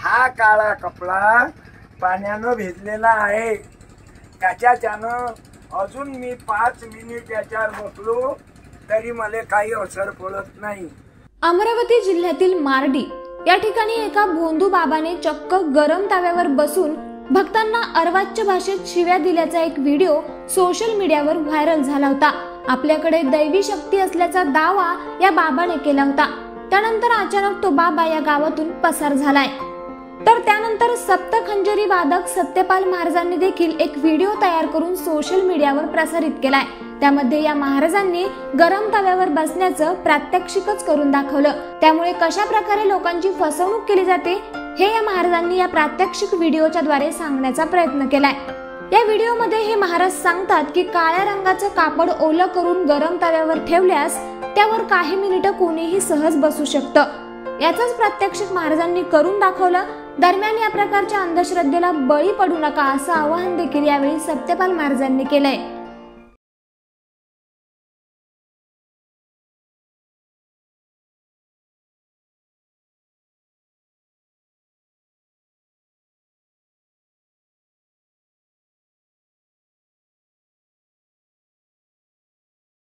हा काळा कपडा पाण्यानं भिजलेला आहे, त्याच्यानं अजून मी 5 मिनिट याच्यावर बसलो तरी मला काही असर पडत नाही। अमरावती जिल्ह्यातील मार्डी या ठिकाणी एका भोंदू बाबाने चक्क गरम ताव्यावर बसून भक्तांना अर्वाच्य भाषेत शिव्या दिल्याचा एक व्हिडिओ सोशल मीडियावर व्हायरल झाला होता। आपल्याकडे दैवी शक्ती असल्याचा दावा या बाबाने केला होता। त्यानंतर अचानक तो बाबा या गावातून पसार झालाय। तर त्यानंतर सप्तखंजरी वादक सत्यपाल महाराजांनी देखील एक व्हिडिओ तयार करून सोशल मीडियावर प्रसारित केलाय। त्यामध्ये या महाराजांनी गरम तव्यावर बसण्याचं प्रात्यक्षिकच करून दाखवलं। त्यामुळे कशा प्रकारे लोकांची फसवणूक केली जाते हे या महाराजांनी या प्रात्यक्षिक व्हिडिओच्या द्वारे सांगण्याचा प्रयत्न केलाय। या व्हिडिओमध्ये हे महाराज सांगतात की काळ्या रंगाचं कापड ओलं करून गरम तव्यावर ठेवल्यास त्यावर काही मिनिटं कोणीही सहज बसू शकतं। याचाच प्रात्यक्षिक महाराजांनी करून दाखवलं। दरम्यान या प्रकारच्या अंधश्रद्धेला बळी पडू नका असं आवाहन देखील यावेळी सत्यपाल महाराजांनी केलंय।